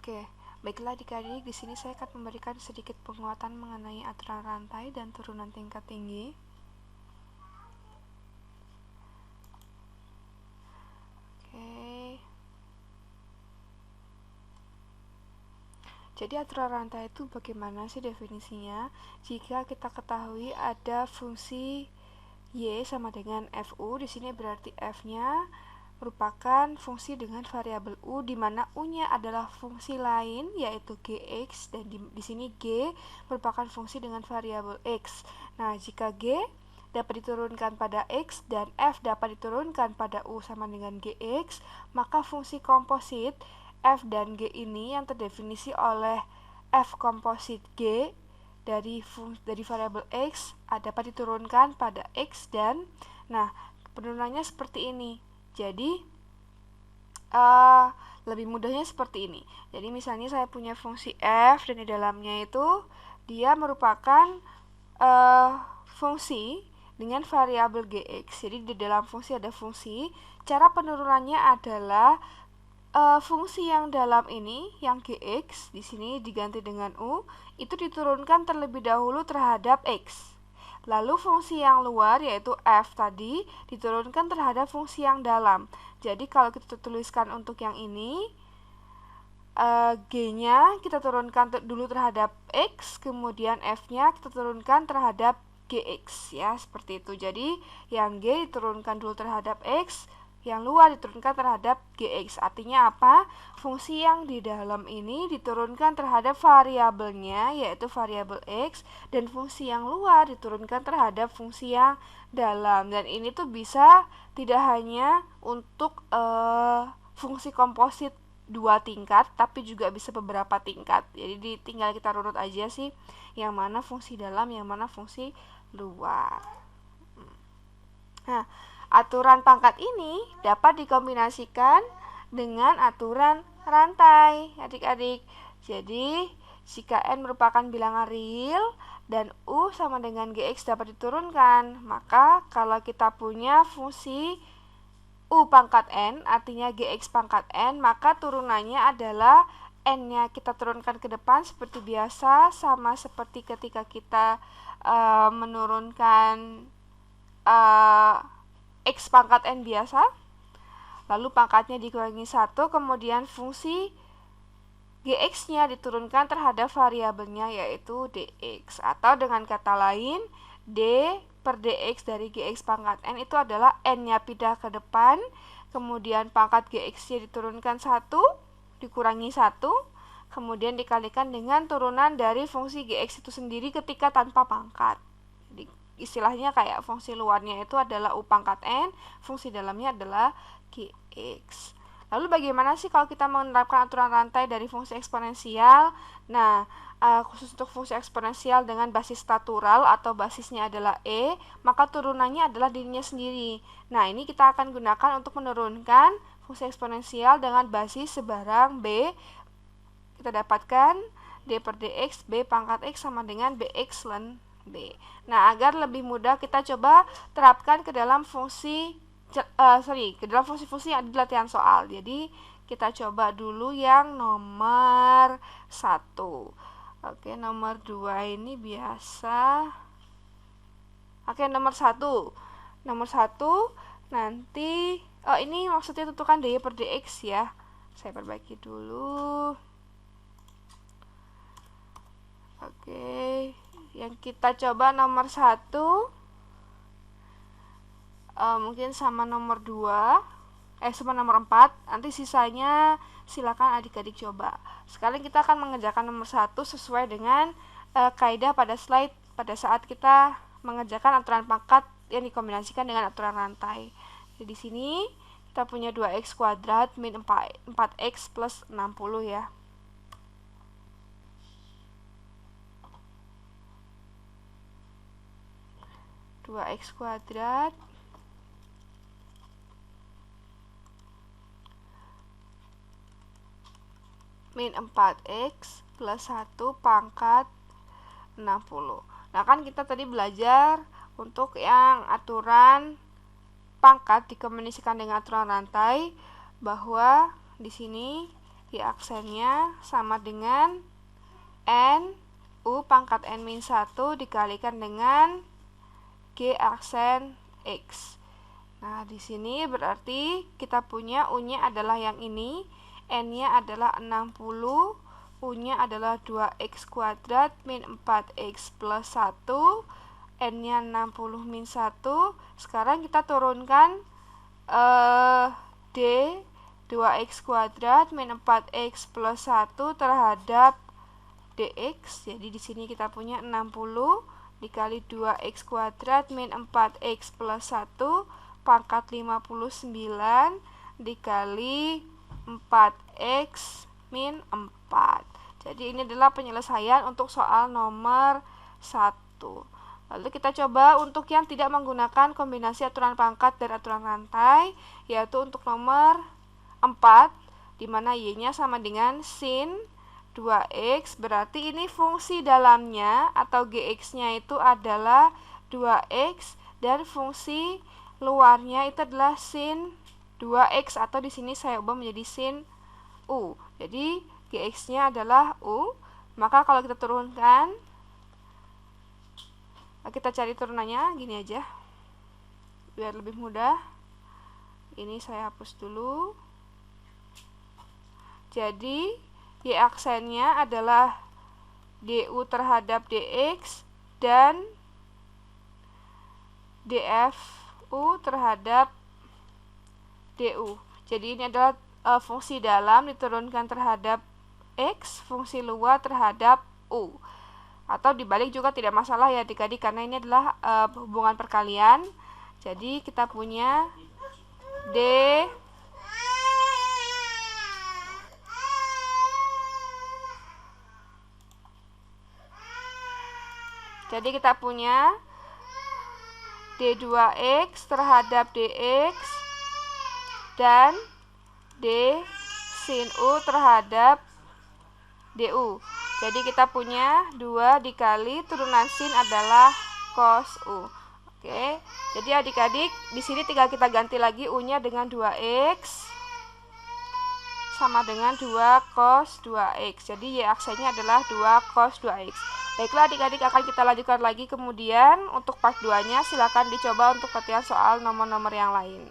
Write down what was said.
Oke, baiklah adik-adik, di sini saya akan memberikan sedikit penguatan mengenai aturan rantai dan turunan tingkat tinggi. Oke. Jadi aturan rantai itu bagaimana sih definisinya? Jika kita ketahui ada fungsi Y sama dengan FU, di sini berarti F-nya merupakan fungsi dengan variabel U, di mana U-nya adalah fungsi lain yaitu Gx, dan di sini G merupakan fungsi dengan variabel X. Nah, jika G dapat diturunkan pada X dan F dapat diturunkan pada U sama dengan Gx, maka fungsi komposit F dan G ini yang terdefinisi oleh F komposit G dari variabel X dapat diturunkan pada X dan penurunannya seperti ini. Jadi lebih mudahnya seperti ini. Jadi misalnya saya punya fungsi F dan di dalamnya itu dia merupakan fungsi dengan variabel Gx. Jadi di dalam fungsi ada fungsi. Cara penurunannya adalah fungsi yang dalam ini, yang Gx di sini diganti dengan U, itu diturunkan terlebih dahulu terhadap X. Lalu fungsi yang luar yaitu F tadi diturunkan terhadap fungsi yang dalam. Jadi kalau kita tuliskan untuk yang ini, G-nya kita turunkan dulu terhadap X, kemudian F-nya kita turunkan terhadap Gx, ya, seperti itu. Jadi yang G diturunkan dulu terhadap X, yang luar diturunkan terhadap Gx. Artinya apa? Fungsi yang di dalam ini diturunkan terhadap variabelnya, yaitu variabel X, dan fungsi yang luar diturunkan terhadap fungsi yang dalam. Dan ini tuh bisa tidak hanya untuk fungsi komposit 2 tingkat, tapi juga bisa beberapa tingkat. Jadi tinggal kita runut aja sih, yang mana fungsi dalam, yang mana fungsi luar. Nah, aturan pangkat ini dapat dikombinasikan dengan aturan rantai, adik-adik. Jadi, jika N merupakan bilangan real dan U sama dengan Gx dapat diturunkan, maka kalau kita punya fungsi U pangkat N, artinya Gx pangkat N, maka turunannya adalah N-nya kita turunkan ke depan seperti biasa, sama seperti ketika kita menurunkan X pangkat N biasa, lalu pangkatnya dikurangi 1, kemudian fungsi Gx-nya diturunkan terhadap variabelnya yaitu Dx, atau dengan kata lain D per Dx dari Gx pangkat N itu adalah N-nya pindah ke depan, kemudian pangkat Gx-nya diturunkan 1, dikurangi 1, kemudian dikalikan dengan turunan dari fungsi Gx itu sendiri ketika tanpa pangkat. Istilahnya kayak fungsi luarnya itu adalah U pangkat N, fungsi dalamnya adalah Gx. Lalu bagaimana sih kalau kita menerapkan aturan rantai dari fungsi eksponensial? Nah, khusus untuk fungsi eksponensial dengan basis natural atau basisnya adalah E, maka turunannya adalah dirinya sendiri. Nah, ini kita akan gunakan untuk menurunkan fungsi eksponensial dengan basis sebarang B. Kita dapatkan D per Dx, B pangkat X sama dengan Bx ln B. Nah, agar lebih mudah kita coba terapkan ke dalam fungsi fungsi yang ada di latihan soal. Jadi kita coba dulu yang nomor 1. Oke, nomor 2 ini biasa. Oke, nomor 1. Nomor 1 nanti ini maksudnya tentukan dy per dx ya. Saya perbaiki dulu. Oke, yang kita coba nomor 1 mungkin sama nomor 2 sama nomor 4, nanti sisanya silakan adik-adik coba. Sekarang kita akan mengerjakan nomor 1 sesuai dengan kaidah pada slide pada saat kita mengerjakan aturan pangkat yang dikombinasikan dengan aturan rantai. Jadi di sini kita punya 2x kuadrat min 4x plus 60 ya. X kuadrat min 4x plus 1 pangkat 60. Nah, kan kita tadi belajar untuk yang aturan pangkat dikombinasikan dengan aturan rantai bahwa di sini Y aksennya sama dengan N U pangkat N-1 dikalikan dengan G aksen X. Nah, di sini berarti kita punya U-nya adalah yang ini, N-nya adalah 60, U-nya adalah 2X kuadrat min 4X plus 1, N-nya 60 min 1. Sekarang kita turunkan D 2X kuadrat min 4X plus 1 terhadap DX. Jadi di sini kita punya 60 dikali 2X kuadrat min 4X plus 1 pangkat 59 dikali 4X min 4. Jadi ini adalah penyelesaian untuk soal nomor 1. Lalu kita coba untuk yang tidak menggunakan kombinasi aturan pangkat dan aturan rantai, yaitu untuk nomor 4, di mana Y-nya sama dengan sin 2X, berarti ini fungsi dalamnya atau GX-nya itu adalah 2X dan fungsi luarnya itu adalah sin 2X atau di sini saya ubah menjadi sin U. Jadi GX-nya adalah U. Maka kalau kita turunkan, kita cari turunannya gini aja biar lebih mudah. Ini saya hapus dulu. Jadi Y aksennya adalah DU terhadap DX dan DFU terhadap DU. Jadi ini adalah fungsi dalam diturunkan terhadap X, fungsi luar terhadap U. Atau dibalik juga tidak masalah ya adik-adik, karena ini adalah hubungan perkalian. Jadi kita punya D D2X terhadap DX dan D sin U terhadap DU. Jadi kita punya 2 dikali turunan sin adalah cos U. Oke. Jadi adik-adik di sini tinggal kita ganti lagi U-nya dengan 2X sama dengan 2 cos 2X. Jadi Y aksennya adalah 2 cos 2X. Baiklah adik-adik, akan kita lanjutkan lagi kemudian. Untuk part 2-nya silakan dicoba untuk latihan soal nomor-nomor yang lain.